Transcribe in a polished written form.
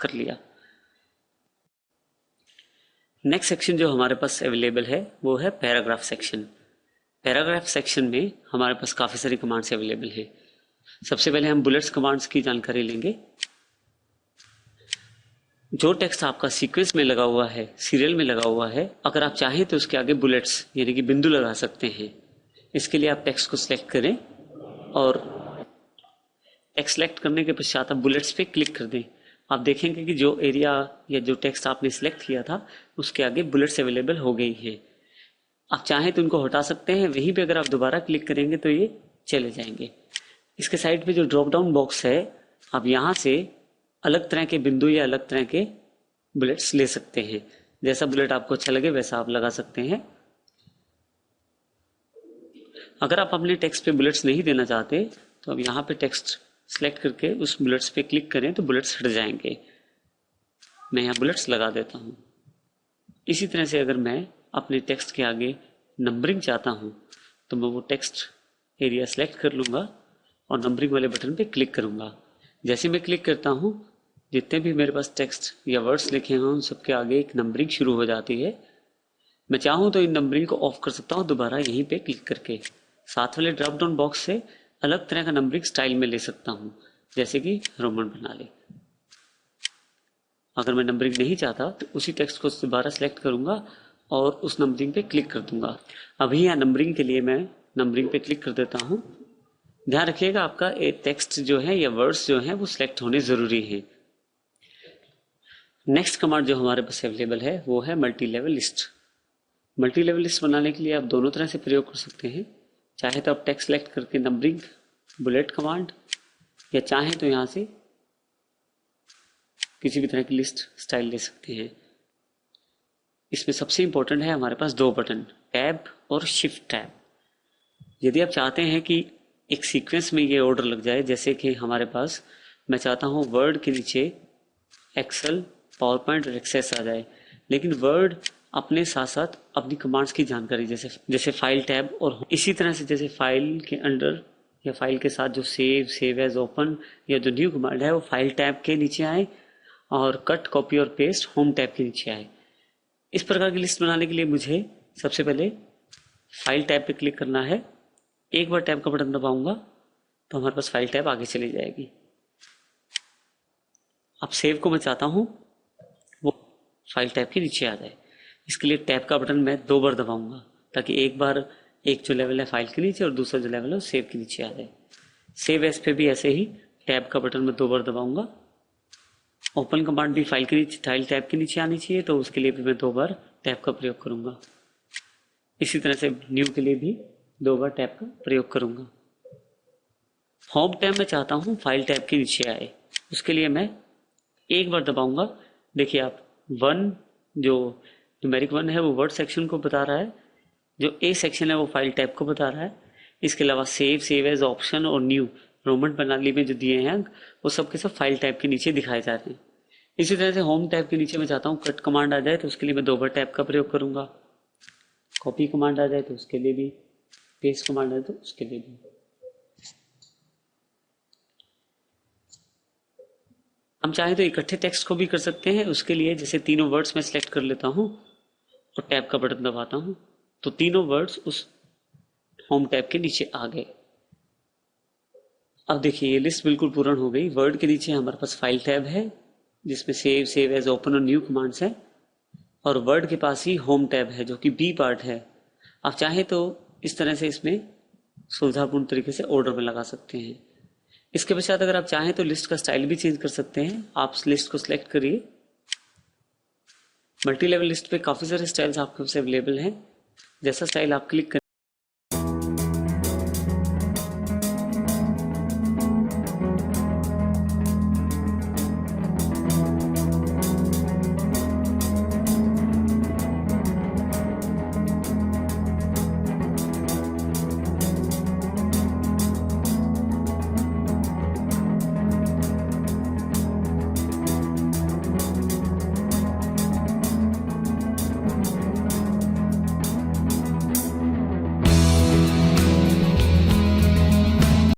कर लिया। Next section जो हमारे पास अवेलेबल है वो है पैराग्राफ सेक्शन। पैराग्राफ सेक्शन में हमारे पास काफ़ी सारी कमांड्स अवेलेबल हैं। सबसे पहले हम बुलेट्स कमांड्स की जानकारी लेंगे। जो टेक्स्ट आपका सीक्वेंस में लगा हुआ है, सीरियल में लगा हुआ है, अगर आप चाहें तो उसके आगे बुलेट्स यानी कि बिंदु लगा सकते हैं। इसके लिए आप टेक्स्ट को सिलेक्ट करें और टेक्स्ट सेलेक्ट करने के पश्चात आप बुलेट्स पे क्लिक कर दें। आप देखेंगे कि जो एरिया या जो टेक्स्ट आपने सिलेक्ट किया था उसके आगे बुलेट्स अवेलेबल हो गई हैं। आप चाहें तो उनको हटा सकते हैं, वहीं पे अगर आप दोबारा क्लिक करेंगे तो ये चले जाएंगे। इसके साइड पे जो ड्रॉप डाउन बॉक्स है, आप यहाँ से अलग तरह के बिंदु या अलग तरह के बुलेट्स ले सकते हैं। जैसा बुलेट आपको अच्छा लगे वैसा आप लगा सकते हैं। अगर आप अपने टेक्स्ट पे बुलेट्स नहीं देना चाहते तो अब यहाँ पे टेक्स्ट सेलेक्ट करके उस बुलेट्स पे क्लिक करें तो बुलेट्स हट जाएंगे। मैं यहाँ बुलेट्स लगा देता हूँ। इसी तरह से अगर मैं अपने टेक्स्ट के आगे नंबरिंग चाहता हूँ तो मैं वो टेक्स्ट एरिया सेलेक्ट कर लूँगा और नंबरिंग वाले बटन पे क्लिक करूँगा। जैसे मैं क्लिक करता हूँ, जितने भी मेरे पास टेक्स्ट या वर्ड्स लिखे हैं उन सबके आगे एक नंबरिंग शुरू हो जाती है। मैं चाहूँ तो इन नंबरिंग को ऑफ कर सकता हूँ दोबारा यहीं पे क्लिक करके। साथ वाले ड्रॉप डाउन बॉक्स से अलग तरह का नंबरिंग स्टाइल में ले सकता हूँ, जैसे कि रोमन बना ले। अगर मैं नंबरिंग नहीं चाहता तो उसी टेक्स्ट को दोबारा सेलेक्ट करूंगा और उस नंबरिंग पे क्लिक कर दूंगा। अभी यहाँ नंबरिंग के लिए मैं नंबरिंग पे क्लिक कर देता हूँ। ध्यान रखिएगा आपका टेक्स्ट जो है या वर्ड्स जो है वो सिलेक्ट होने जरूरी है। नेक्स्ट कमांड जो हमारे पास अवेलेबल है वो है multi level list. Multi level list बनाने के लिए आप दोनों तरह से प्रयोग कर सकते हैं। चाहे तो आप टेक्स्ट सेलेक्ट करके नंबरिंग बुलेट कमांड, या चाहे तो यहाँ से किसी भी तरह की लिस्ट स्टाइल ले सकते हैं। इसमें सबसे इंपॉर्टेंट है हमारे पास दो बटन, टैब और शिफ्ट टैब। यदि आप चाहते हैं कि एक सीक्वेंस में ये ऑर्डर लग जाए, जैसे कि हमारे पास मैं चाहता हूँ वर्ड के नीचे एक्सेल, पावर पॉइंट और एक्सेस आ जाए, लेकिन वर्ड अपने साथ साथ अपनी कमांड्स की जानकारी जैसे फाइल टैब, और इसी तरह से जैसे फाइल के अंडर या फाइल के साथ जो सेव एज, ओपन या जो न्यू कमांड है वो फाइल टैब के नीचे आए और कट, कॉपी और पेस्ट होम टैब के नीचे आए। इस प्रकार की लिस्ट बनाने के लिए मुझे सबसे पहले फाइल टैब पे क्लिक करना है। एक बार टैब का बटन दबाऊंगा तो हमारे पास फाइल टैब आगे चली जाएगी। अब सेव को मैं चाहता हूं वो फाइल टैब के नीचे आ जाए। इसके लिए टैब का बटन मैं दो बार दबाऊंगा ताकि एक बार एक जो लेवल है फाइल के नीचे और दूसरा जो लेवल है वो सेव के नीचे आ जाए। सेव एज पे भी ऐसे ही टैब का बटन मैं दो बार दबाऊंगा। ओपन कमांड भी फाइल टैब के नीचे आनी चाहिए, तो उसके लिए भी मैं दो बार टैब का प्रयोग करूंगा। इसी तरह से न्यू के लिए भी दो बार टैब का प्रयोग करूंगा। होम टैब में चाहता हूं फाइल टैब के नीचे आए, उसके लिए मैं एक बार दबाऊंगा। देखिए आप वन, जो न्यूमेरिक 1 है वो वर्ड सेक्शन को बता रहा है, जो ए सेक्शन है वो फाइल टैब को बता रहा है। इसके अलावा सेव एज, ऑप्शन और न्यू रोमन प्रणाली में जो दिए हैं वो सब के सब फाइल टैब के नीचे दिखाए जा रहे हैं। इसी तरह से होम टैब के नीचे मैं चाहता हूँ कट कमांड आ जाए, तो उसके लिए मैं दो बार टैब का प्रयोग करूंगा। कॉपी कमांड आ जाए तो उसके लिए भी, पेस्ट कमांड आ जाए तो उसके लिए भी। हम चाहे तो इकट्ठे टेक्स्ट को भी कर सकते हैं। उसके लिए जैसे तीनों वर्ड्स में सिलेक्ट कर लेता हूँ और टैब का बटन दबाता हूँ तो तीनों वर्ड्स उस होम टैब के नीचे आ गए। अब देखिए ये लिस्ट बिल्कुल पूर्ण हो गई। वर्ड के नीचे हमारे पास फाइल टैब है जिसमें सेव एज, ओपन और न्यू कमांड्स है, और वर्ड के पास ही होम टैब है जो कि बी पार्ट है। आप चाहे तो इस तरह से इसमें सुविधापूर्ण तरीके से ऑर्डर में लगा सकते हैं। इसके पश्चात अगर आप चाहें तो लिस्ट का स्टाइल भी चेंज कर सकते हैं। आप लिस्ट को सिलेक्ट करिए। मल्टी लेवल लिस्ट पे काफी सारे स्टाइल्स आपके पास अवेलेबल हैं। जैसा स्टाइल आप क्लिक